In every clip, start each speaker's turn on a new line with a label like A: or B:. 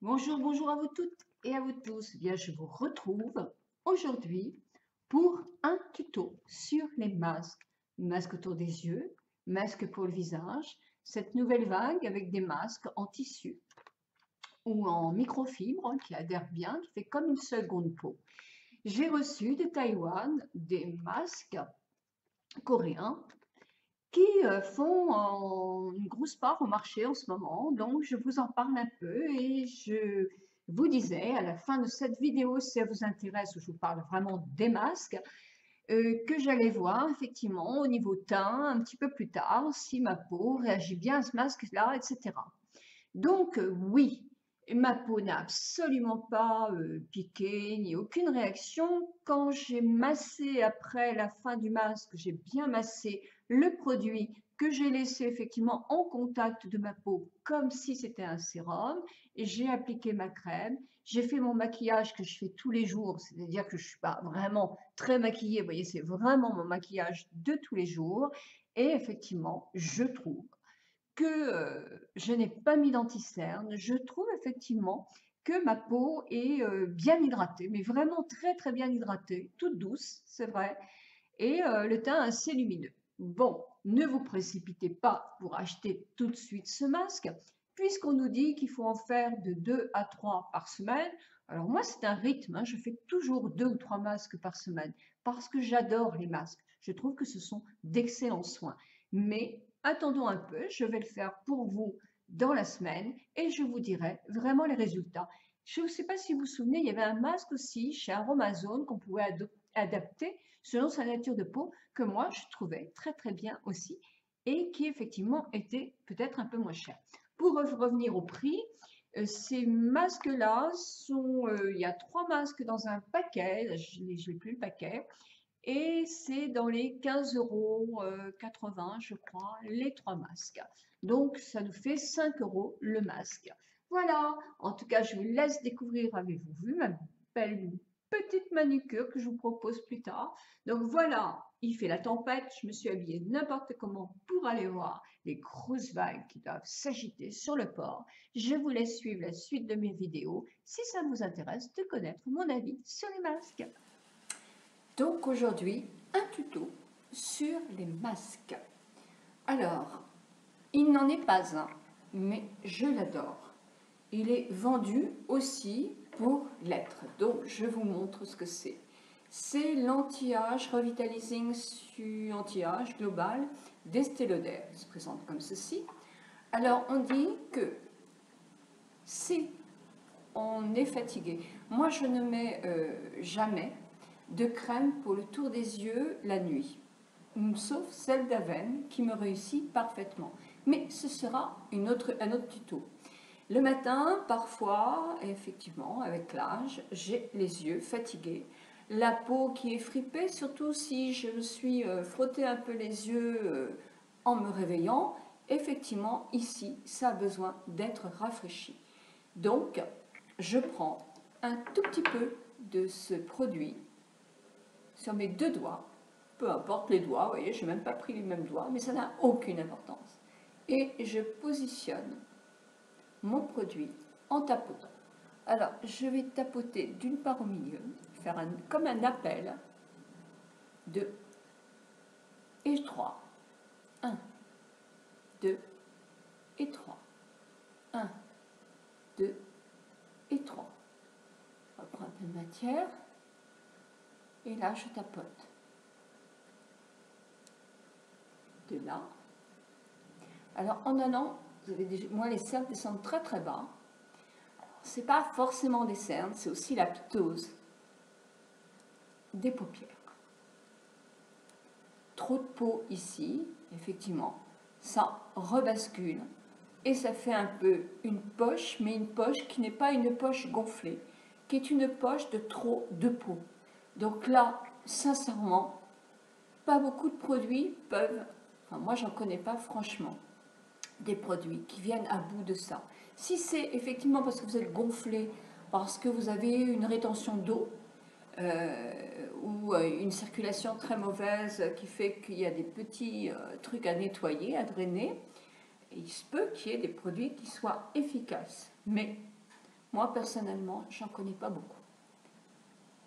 A: Bonjour, bonjour à vous toutes et à vous tous. Bien, je vous retrouve aujourd'hui pour un tuto sur les masques. Masques autour des yeux, masques pour le visage, cette nouvelle vague avec des masques en tissu ou en microfibre qui adhèrent bien, qui fait comme une seconde peau. J'ai reçu de Taïwan des masques coréens qui font une grosse part au marché en ce moment. Donc, je vous en parle un peu et je vous disais à la fin de cette vidéo, si ça vous intéresse, où je vous parle vraiment des masques, que j'allais voir effectivement au niveau teint un petit peu plus tard si ma peau réagit bien à ce masque-là, etc. Donc, oui, ma peau n'a absolument pas piqué ni aucune réaction. Quand j'ai massé après la fin du masque, j'ai bien massé le produit que j'ai laissé effectivement en contact de ma peau comme si c'était un sérum. Et j'ai appliqué ma crème. J'ai fait mon maquillage que je fais tous les jours, c'est-à-dire que je ne suis pas vraiment très maquillée. Vous voyez, c'est vraiment mon maquillage de tous les jours. Et effectivement, je trouve que je n'ai pas mis d'anti-cerne. Je trouve effectivement que ma peau est bien hydratée, mais vraiment très très bien hydratée, toute douce, c'est vrai, et le teint assez lumineux. Bon, ne vous précipitez pas pour acheter tout de suite ce masque, puisqu'on nous dit qu'il faut en faire de 2 à 3 par semaine. Alors moi, c'est un rythme, hein, je fais toujours 2 ou 3 masques par semaine, parce que j'adore les masques. Je trouve que ce sont d'excellents soins. Mais attendons un peu, je vais le faire pour vous dans la semaine et je vous dirai vraiment les résultats. Je ne sais pas si vous vous souvenez, il y avait un masque aussi chez Aromazone qu'on pouvait adapter selon sa nature de peau, que moi je trouvais très très bien aussi et qui effectivement était peut-être un peu moins cher. Pour revenir au prix, ces masques-là sont, il y a 3 masques dans un paquet, je n'ai plus le paquet, et c'est dans les 15,80 € je crois, les 3 masques. Donc ça nous fait 5 € le masque. Voilà, en tout cas je vous laisse découvrir, avez-vous vu ma belle petite manucure que je vous propose plus tard. Donc voilà, il fait la tempête, je me suis habillée n'importe comment pour aller voir les grosses vagues qui doivent s'agiter sur le port. Je vous laisse suivre la suite de mes vidéos si ça vous intéresse de connaître mon avis sur les masques. Donc aujourd'hui, un tuto sur les masques. Alors, il n'en est pas un, mais je l'adore. Il est vendu aussi pour l'être. Donc, je vous montre ce que c'est. C'est l'anti-âge Revitalizing Anti-âge Global d'Estée Lauder. Il se présente comme ceci. Alors, on dit que si on est fatigué, moi je ne mets jamais de crème pour le tour des yeux la nuit, sauf celle d'Aven qui me réussit parfaitement. Mais ce sera un autre tuto. Le matin, parfois, effectivement, avec l'âge, j'ai les yeux fatigués, la peau qui est fripée, surtout si je me suis frotté un peu les yeux en me réveillant. Effectivement, ici, ça a besoin d'être rafraîchi. Donc, je prends un tout petit peu de ce produit sur mes 2 doigts, peu importe les doigts, vous voyez, je n'ai même pas pris les mêmes doigts, mais ça n'a aucune importance. Et je positionne mon produit en tapotant. Alors, je vais tapoter d'une part au milieu, faire comme un appel, 2 et 3. 1, 2 et 3. 1, 2 et 3. On reprend un peu de matière. Et là, je tapote. De là. Alors, en allant, vous avez moi, les cernes descendent très très bas. Ce n'est pas forcément des cernes, c'est aussi la ptose des paupières. Trop de peau ici, effectivement, ça rebascule et ça fait un peu une poche, mais une poche qui n'est pas une poche gonflée, qui est une poche de trop de peau. Donc là, sincèrement, pas beaucoup de produits peuvent, enfin moi j'en connais pas franchement, des produits qui viennent à bout de ça. Si c'est effectivement parce que vous êtes gonflé, parce que vous avez une rétention d'eau, ou une circulation très mauvaise qui fait qu'il y a des petits trucs à nettoyer, à drainer, il se peut qu'il y ait des produits qui soient efficaces. Mais
B: Moi, personnellement, j'en connais pas beaucoup.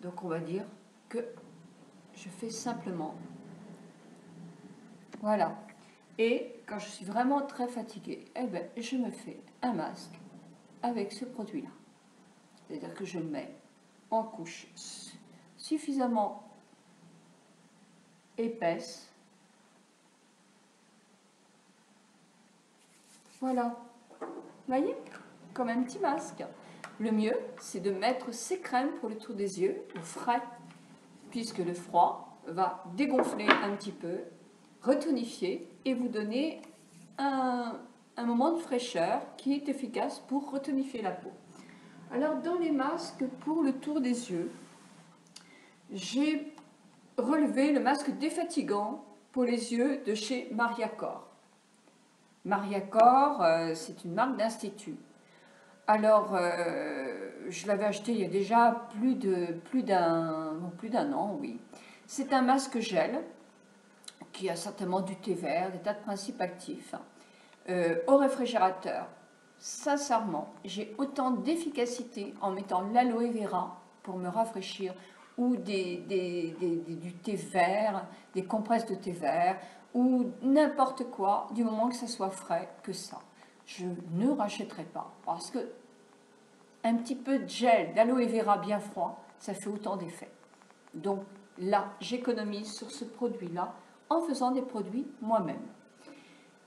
B: Donc, on va dire que je fais simplement. Voilà. Et quand je suis vraiment très fatiguée, eh ben, je me fais un masque avec ce produit-là. C'est-à-dire que je mets en couche suffisamment épaisse. Voilà. Vous voyez? Comme un petit masque. Le mieux, c'est de mettre ces crèmes pour le tour des yeux au frais, puisque le froid va dégonfler un petit peu, retonifier et vous donner un moment de fraîcheur qui est efficace pour retonifier la peau. Alors, dans les masques pour le tour des yeux, j'ai relevé le masque défatigant pour les yeux de chez Mariacor. Mariacor, c'est une marque d'institut. Alors, je l'avais acheté il y a déjà plus d'un an, oui. C'est un masque gel qui a certainement du thé vert, des tas de principes actifs, au réfrigérateur. Sincèrement, j'ai autant d'efficacité en mettant l'aloe vera pour me rafraîchir ou du thé vert, des compresses de thé vert ou n'importe quoi, du moment que ça soit frais, que ça. Je ne rachèterai pas parce que un petit peu de gel d'aloe vera bien froid, ça fait autant d'effet. Donc là, j'économise sur ce produit-là en faisant des produits moi-même.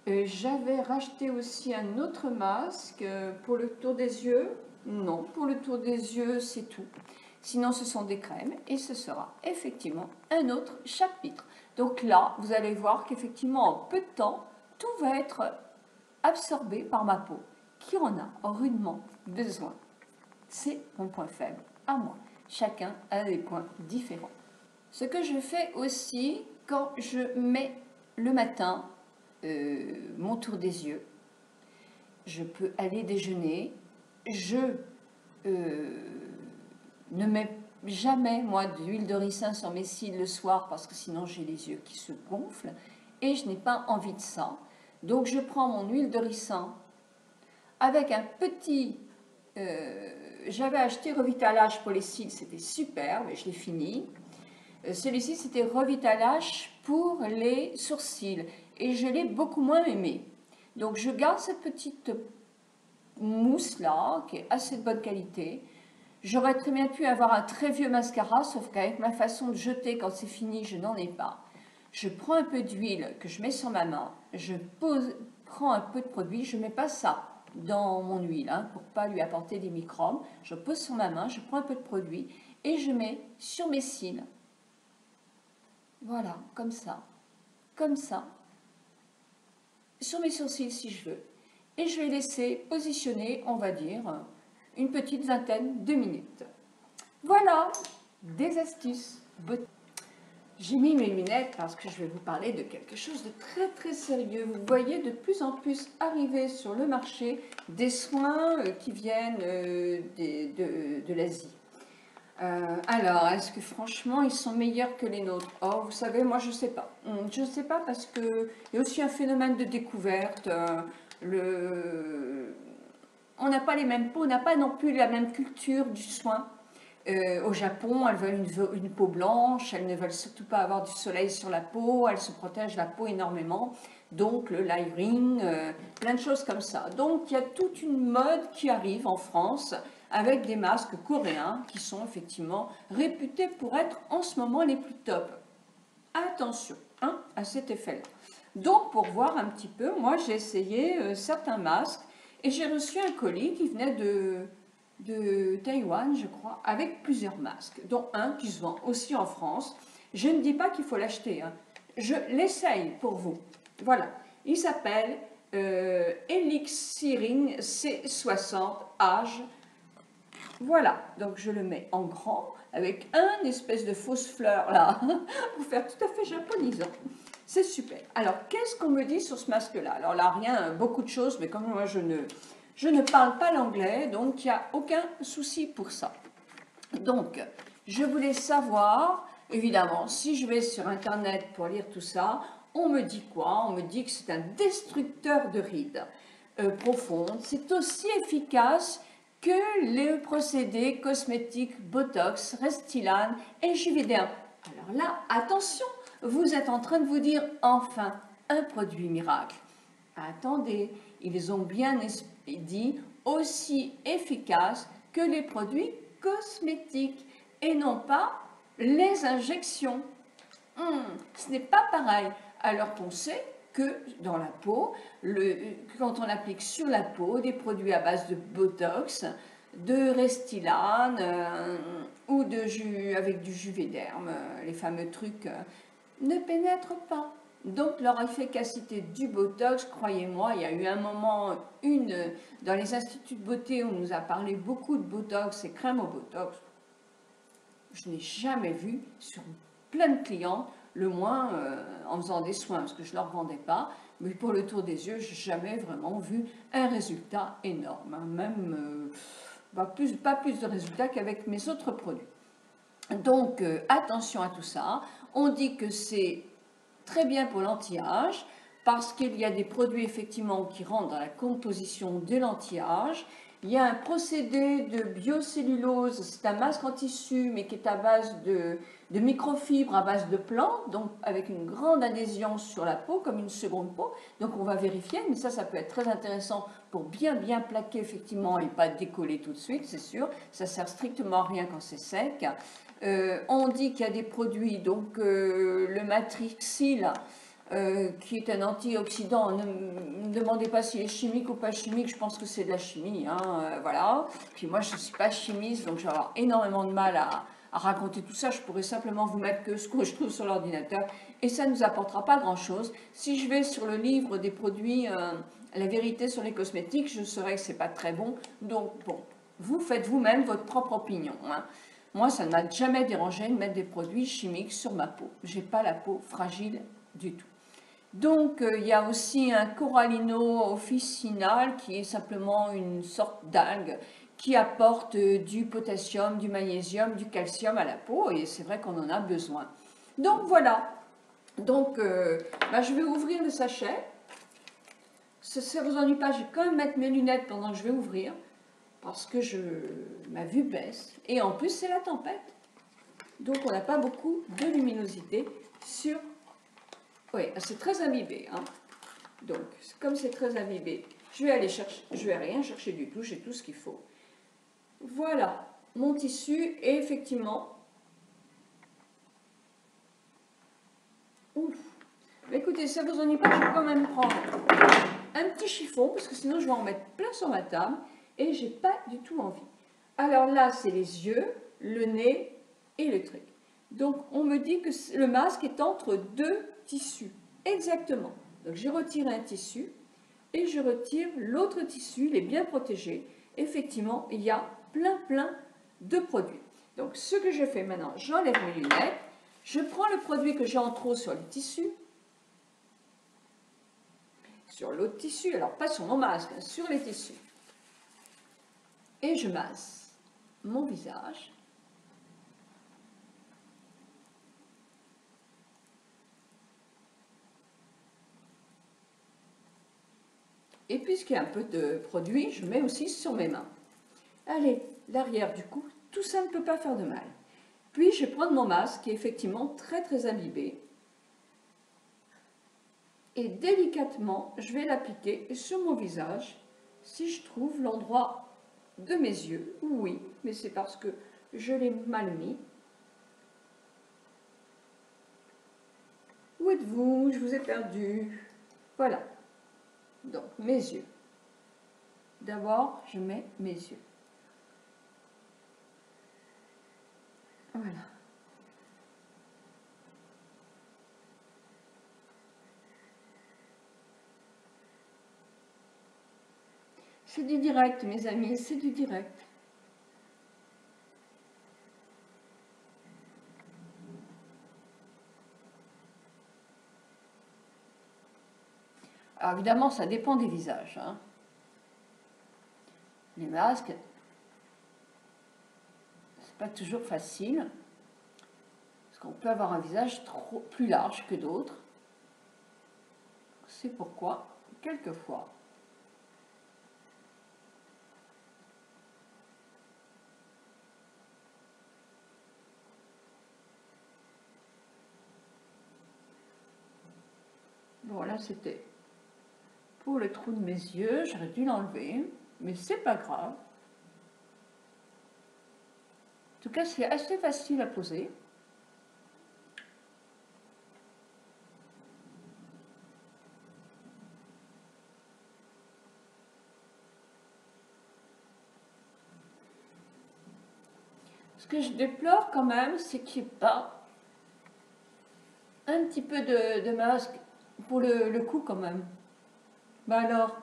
B: J'avais racheté aussi un autre masque pour le tour des yeux. Non, pour le tour des yeux, c'est tout. Sinon, ce sont des crèmes et ce sera effectivement un autre chapitre. Donc là, vous allez voir qu'effectivement, en peu de temps, tout va être absorbé par ma peau, qui en a rudement besoin. C'est mon point faible à moi. Chacun a des points différents. Ce que je fais aussi quand je mets le matin mon tour des yeux, je peux aller déjeuner, je ne mets jamais moi d'huile de ricin sur mes cils le soir parce que sinon j'ai les yeux qui se gonflent et je n'ai pas envie de ça. Donc je prends mon huile de ricin avec un petit... j'avais acheté Revitalage pour les cils, c'était super, mais je l'ai fini. Celui-ci, c'était Revitalage pour les sourcils et je l'ai beaucoup moins aimé. Donc, je garde cette petite mousse-là, qui est assez de bonne qualité. J'aurais très bien pu avoir un très vieux mascara, sauf qu'avec ma façon de jeter quand c'est fini, je n'en ai pas. Je prends un peu d'huile que je mets sur ma main, je prends un peu de produit, je ne mets pas ça dans mon huile pour ne pas lui apporter des microbes. Je pose sur ma main, je prends un peu de produit et je mets sur mes cils. Voilà, comme ça, sur mes sourcils si je veux. Et je vais laisser positionner, on va dire, une petite vingtaine de minutes. Voilà, des astuces beauté. J'ai mis mes lunettes parce que je vais vous parler de quelque chose de très très sérieux. Vous voyez de plus en plus arriver sur le marché des soins qui viennent de l'Asie. Alors, est-ce que franchement, ils sont meilleurs que les nôtres? Oh, vous savez, moi, je ne sais pas. Je ne sais pas parce qu'il y a aussi un phénomène de découverte. On n'a pas les mêmes peaux, on n'a pas non plus la même culture du soin. Au Japon, elles veulent une peau blanche, elles ne veulent surtout pas avoir du soleil sur la peau, elles se protègent la peau énormément. Donc, le layering, plein de choses comme ça. Donc, il y a toute une mode qui arrive en France avec des masques coréens qui sont effectivement réputés pour être en ce moment les plus top. Attention à cet effet-là. Donc, pour voir un petit peu, moi j'ai essayé certains masques et j'ai reçu un colis qui venait de Taïwan, je crois, avec plusieurs masques, dont un qui se vend aussi en France. Je ne dis pas qu'il faut l'acheter, je l'essaye pour vous. Voilà, il s'appelle Elixirine C60H. Voilà, donc je le mets en grand avec un espèce de fausse fleur là pour faire tout à fait japonisant. C'est super. Alors, qu'est-ce qu'on me dit sur ce masque-là? Alors là, rien, beaucoup de choses, mais comme moi je ne parle pas l'anglais, donc il n'y a aucun souci pour ça. Donc, je voulais savoir, évidemment, si je vais sur Internet pour lire tout ça, on me dit quoi? On me dit que c'est un destructeur de rides profondes. C'est aussi efficace que les procédés cosmétiques Botox, Restylane et Juvederm. Alors là, attention, vous êtes en train de vous dire, enfin, un produit miracle. Attendez, ils ont bien dit aussi efficace que les produits cosmétiques et non pas les injections. Ce n'est pas pareil. Alors qu'on sait que dans la peau, quand on applique sur la peau des produits à base de Botox, de Restylane ou avec du Juvederm, les fameux trucs, ne pénètrent pas. Donc leur efficacité du Botox, croyez-moi, il y a eu un moment, dans les instituts de beauté, on nous a parlé beaucoup de Botox et crème au Botox. Je n'ai jamais vu sur plein de clients, le moins en faisant des soins, parce que je ne leur vendais pas, mais pour le tour des yeux, je n'ai jamais vraiment vu un résultat énorme, hein, même pas plus de résultats qu'avec mes autres produits. Donc attention à tout ça, on dit que c'est très bien pour l'anti-âge, parce qu'il y a des produits effectivement qui rentrent dans la composition de l'anti-âge. Il y a un procédé de biocellulose, c'est un masque en tissu, mais qui est à base de microfibres, à base de plantes, donc avec une grande adhésion sur la peau, comme une seconde peau. Donc on va vérifier, mais ça peut être très intéressant pour bien plaquer effectivement et pas décoller tout de suite, c'est sûr. Ça sert strictement à rien quand c'est sec. On dit qu'il y a des produits, donc le Matrixil, qui est un antioxydant. Ne me demandez pas s'il est chimique ou pas chimique, je pense que c'est de la chimie, hein, voilà. Puis moi je ne suis pas chimiste, donc je vais avoir énormément de mal à raconter tout ça. Je pourrais simplement vous mettre que ce que je trouve sur l'ordinateur et ça ne nous apportera pas grand chose. Si je vais sur le livre des produits, la vérité sur les cosmétiques, je saurais que c'est pas très bon. Donc bon, vous faites vous-même votre propre opinion, hein. Moi, ça ne m'a jamais dérangé de mettre des produits chimiques sur ma peau. Je n'ai pas la peau fragile du tout. Donc, il y a aussi un corallino officinal qui est simplement une sorte d'algue qui apporte du potassium, du magnésium, du calcium à la peau et c'est vrai qu'on en a besoin. Donc voilà, donc je vais ouvrir le sachet. Ça ne vous ennuie pas, je vais quand même mettre mes lunettes pendant que je vais ouvrir parce que ma vue baisse et en plus c'est la tempête. Donc on n'a pas beaucoup de luminosité sur... Oui, c'est très imbibé, hein. Donc, comme c'est très imbibé, je vais rien chercher du tout, j'ai tout ce qu'il faut. Voilà, mon tissu, et effectivement, ouf, mais écoutez, ça vous ennuie pas, je vais quand même prendre un petit chiffon, parce que sinon je vais en mettre plein sur ma table, et j'ai pas du tout envie. Alors là, c'est les yeux, le nez et le truc. Donc, on me dit que le masque est entre deux tissus, exactement. Donc, j'ai retiré un tissu, et je retire l'autre tissu, il est bien protégé. Effectivement, il y a plein de produits. Donc, ce que je fais maintenant, j'enlève mes lunettes, je prends le produit que j'ai en trop sur le tissu, sur l'autre tissu, alors pas sur mon masque, hein, sur les tissus. Et je masse mon visage. Et puisqu'il y a un peu de produit, je mets aussi sur mes mains. Allez, l'arrière du cou, tout ça ne peut pas faire de mal. Puis je vais prendre mon masque qui est effectivement très imbibé. Et délicatement, je vais l'appliquer sur mon visage si je trouve l'endroit de mes yeux. Oui, mais c'est parce que je l'ai mal mis. Où êtes-vous? Je vous ai perdu. Voilà. Donc, mes yeux. D'abord, je mets mes yeux. Voilà. C'est du direct, mes amis, c'est du direct. Alors évidemment, ça dépend des visages, hein. Les masques, c'est pas toujours facile, parce qu'on peut avoir un visage plus large que d'autres. C'est pourquoi, quelquefois, Bon, là, c'était pour le trou de mes yeux. J'aurais dû l'enlever, mais c'est pas grave. En tout cas, c'est assez facile à poser. Ce que je déplore quand même, c'est qu'il n'y ait pas un petit peu de masque pour le cou quand même. Bah alors,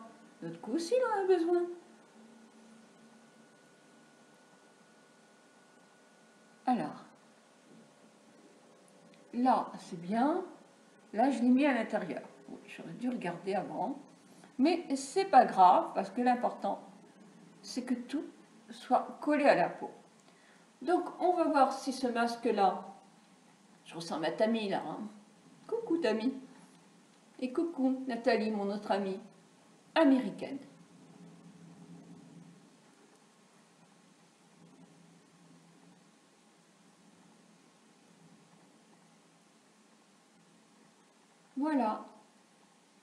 B: notre cou aussi, il en a besoin. Alors, là, c'est bien. Là, je l'ai mis à l'intérieur. Oui, j'aurais dû regarder avant. Mais c'est pas grave, parce que l'important, c'est que tout soit collé à la peau. Donc, on va voir si ce masque-là, je ressemble à Tammy là. Hein. Coucou Tammy. Et coucou Nathalie, mon autre amie américaine. Voilà.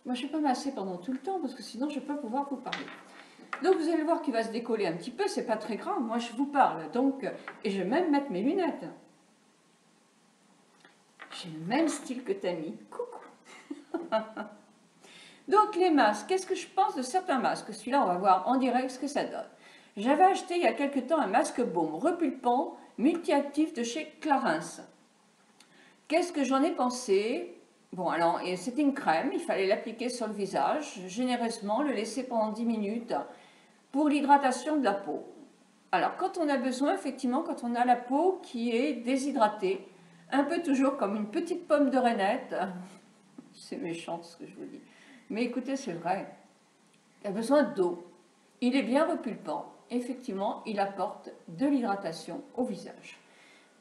B: Moi, je ne vais pas masser pendant tout le temps parce que sinon, je ne vais pas pouvoir vous parler. Donc, vous allez voir qu'il va se décoller un petit peu. C'est pas très grave. Moi, je vous parle. Donc, et je vais même mettre mes lunettes. J'ai le même style que Tammy. Coucou. Donc, les masques. Qu'est-ce que je pense de certains masques? Celui-là, on va voir en direct ce que ça donne. J'avais acheté il y a quelque temps un masque baume repulpant multi-actif de chez Clarins. Qu'est-ce que j'en ai pensé? Bon, alors, c'était une crème, il fallait l'appliquer sur le visage, généreusement, le laisser pendant 10 minutes pour l'hydratation de la peau. Alors, quand on a besoin, effectivement, quand on a la peau qui est déshydratée, un peu toujours comme une petite pomme de reinette, c'est méchant ce que je vous dis, mais écoutez, c'est vrai, il a besoin d'eau, il est bien repulpant, effectivement, il apporte de l'hydratation au visage.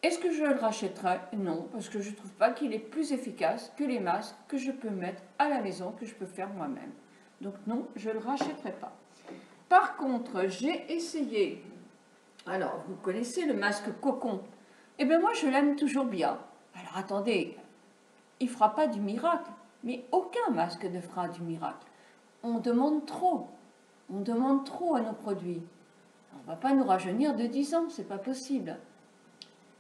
B: Est-ce que je le rachèterai? Non, parce que je ne trouve pas qu'il est plus efficace que les masques que je peux mettre à la maison, que je peux faire moi-même. Donc non, je ne le rachèterai pas. Par contre, j'ai essayé, alors vous connaissez le masque cocon, eh bien moi je l'aime toujours bien. Alors attendez, il ne fera pas du miracle, mais aucun masque ne fera du miracle. On demande trop à nos produits. On ne va pas nous rajeunir de 10 ans, c'est pas possible.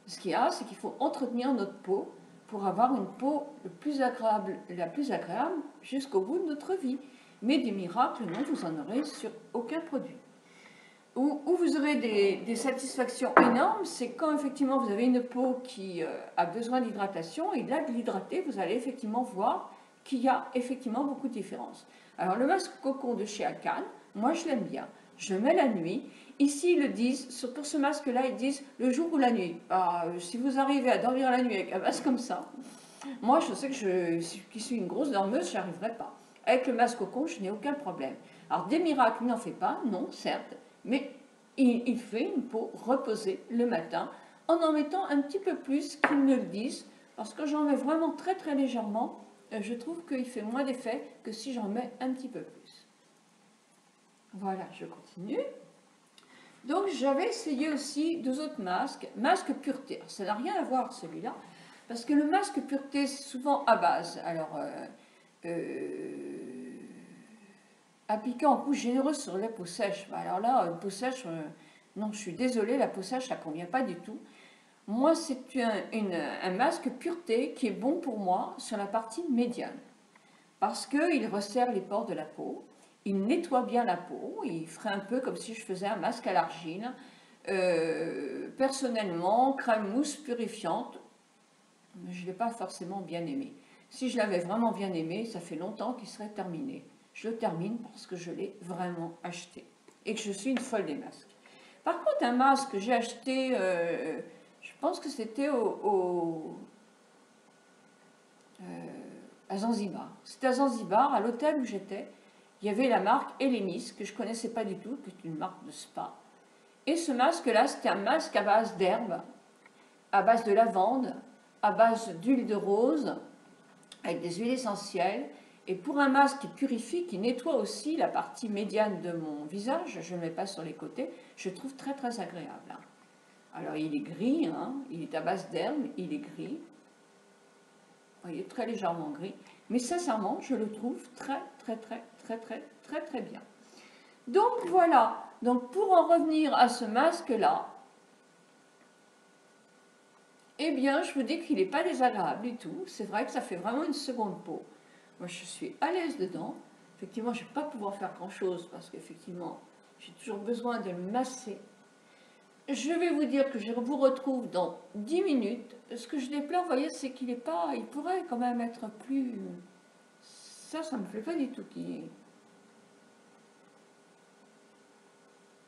B: Ce qu'il y a, c'est qu'il faut entretenir notre peau pour avoir une peau la plus agréable jusqu'au bout de notre vie. Mais des miracles, non, vous en aurez sur aucun produit. Où vous aurez des satisfactions énormes, c'est quand effectivement vous avez une peau qui a besoin d'hydratation, et là de l'hydrater, vous allez effectivement voir qu'il y a effectivement beaucoup de différences. Alors le masque cocon de chez Akan, moi je l'aime bien. Je mets la nuit. Ici, ils le disent, pour ce masque-là, ils disent le jour ou la nuit. Si vous arrivez à dormir la nuit avec un masque comme ça, moi je sais que qui suis une grosse dormeuse, je n'y arriverai pas. Avec le masque cocon, je n'ai aucun problème. Alors des miracles, il n'en fait pas, non, certes, mais il fait une peau reposée le matin en mettant un petit peu plus qu'ils ne le disent, parce que j'en mets vraiment très très légèrement, je trouve qu'il fait moins d'effet que si j'en mets un petit peu plus. Voilà, je continue. Donc j'avais essayé aussi deux autres masques, masque pureté. Alors, ça n'a rien à voir celui-là, parce que le masque pureté c'est souvent à base. Alors appliqué en couche généreuse sur la peau sèche. Alors là, une peau sèche, non, je suis désolée, la peau sèche ça ne convient pas du tout. Moi, c'est un masque pureté qui est bon pour moi sur la partie médiane, parce qu'il resserre les pores de la peau. Il nettoie bien la peau, il ferait un peu comme si je faisais un masque à l'argile. Personnellement, crème mousse purifiante, je ne l'ai pas forcément bien aimé. Si je l'avais vraiment bien aimé, ça fait longtemps qu'il serait terminé. Je le termine parce que je l'ai vraiment acheté et que je suis une folle des masques. Par contre, un masque que j'ai acheté, je pense que c'était à Zanzibar. C'était à Zanzibar, à l'hôtel où j'étais. Il y avait la marque Elemis, que je ne connaissais pas du tout, qui est une marque de spa. Et ce masque-là, c'était un masque à base d'herbes, à base de lavande, à base d'huile de rose, avec des huiles essentielles. Et pour un masque qui purifie, qui nettoie aussi la partie médiane de mon visage, je ne le mets pas sur les côtés, je trouve très très agréable. Alors il est gris, hein, il est à base d'herbes, il est gris. Il est très légèrement gris. Mais sincèrement, je le trouve très bien. Donc voilà, donc pour en revenir à ce masque-là, eh bien, je vous dis qu'il n'est pas désagréable du tout. C'est vrai que ça fait vraiment une seconde peau. Moi, je suis à l'aise dedans. Effectivement, je ne vais pas pouvoir faire grand-chose parce qu'effectivement, j'ai toujours besoin de le masser. Je vais vous dire que je vous retrouve dans 10 minutes. Ce que je déplore, vous voyez, c'est qu'il est pas... Il pourrait quand même être plus... Ça me plaît pas du tout.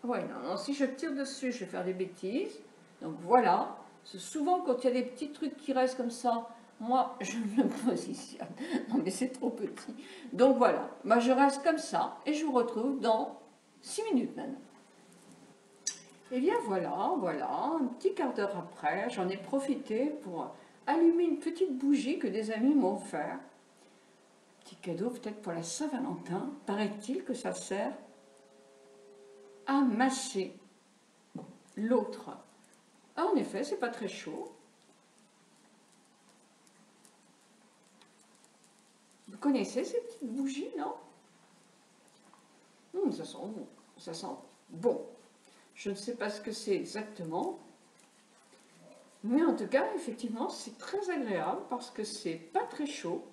B: Ouais, non, si je tire dessus, je vais faire des bêtises. Donc voilà. C'est souvent quand il y a des petits trucs qui restent comme ça, moi, je me positionne. Non, mais c'est trop petit. Donc voilà. Moi, je reste comme ça et je vous retrouve dans 6 minutes maintenant. Et bien voilà, un petit quart d'heure après, j'en ai profité pour allumer une petite bougie que des amis m'ont offert. Petit cadeau peut-être pour la Saint-Valentin. Paraît-il que ça sert à masser l'autre. Ah, en effet, c'est pas très chaud. Vous connaissez ces petites bougies, non? Ça sent bon. Ça sent bon. Je ne sais pas ce que c'est exactement. Mais en tout cas, effectivement, c'est très agréable parce que c'est pas très chaud.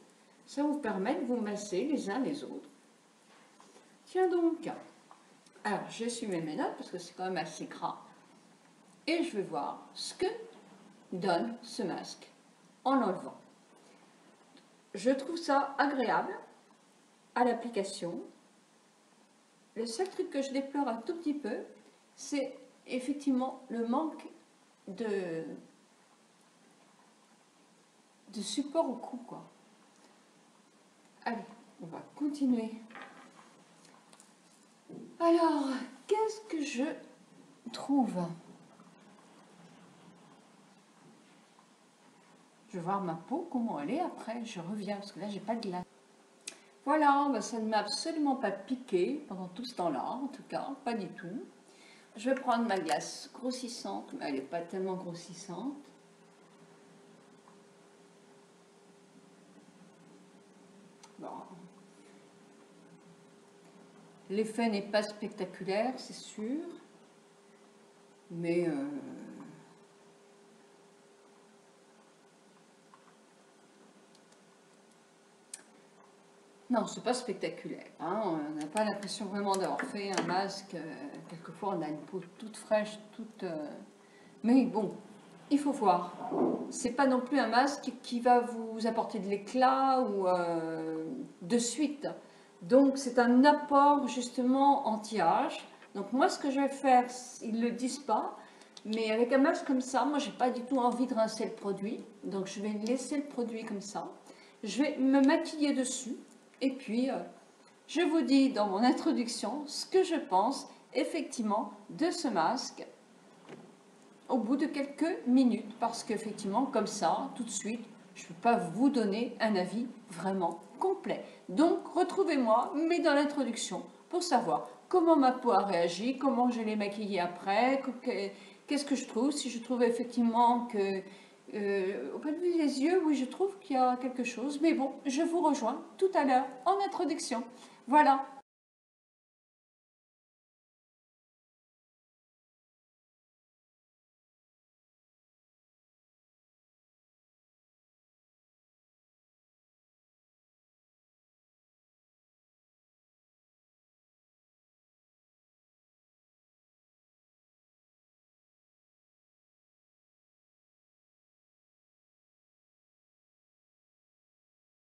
B: Ça vous permet de vous masser les uns les autres. Tiens donc. Alors, j'essuie mes notes parce que c'est quand même assez gras. Et je vais voir ce que donne ce masque en enlevant. Je trouve ça agréable à l'application. Le seul truc que je déplore un tout petit peu, c'est effectivement le manque de support au cou, quoi. Allez, on va continuer. Alors, qu'est-ce que je trouve? Je vais voir ma peau, comment elle est après. Je reviens, parce que là, j'ai pas de glace. Voilà, ça ne m'a absolument pas piqué pendant tout ce temps-là, en tout cas, pas du tout. Je vais prendre ma glace grossissante, mais elle n'est pas tellement grossissante. Bon. L'effet n'est pas spectaculaire, c'est sûr, mais non, c'est pas spectaculaire. Hein. On n'a pas l'impression vraiment d'avoir fait un masque. Quelquefois, on a une peau toute fraîche, toute. Mais bon, il faut voir. C'est pas non plus un masque qui va vous apporter de l'éclat ou de suite. Donc, c'est un apport justement anti-âge. Donc, moi, ce que je vais faire, ils ne le disent pas, mais avec un masque comme ça, moi, j'ai pas du tout envie de rincer le produit. Donc, je vais laisser le produit comme ça. Je vais me maquiller dessus. Et puis, je vous dis dans mon introduction ce que je pense effectivement de ce masque au bout de quelques minutes. Parce qu'effectivement, comme ça, tout de suite, je ne peux pas vous donner un avis vraiment complet. Donc, retrouvez-moi, mais dans l'introduction, pour savoir comment ma peau a réagi, comment je l'ai maquillée après, qu'est-ce que je trouve, si je trouve effectivement que... au point de vue des yeux, oui, je trouve qu'il y a quelque chose. Mais bon, je vous rejoins tout à l'heure en introduction. Voilà,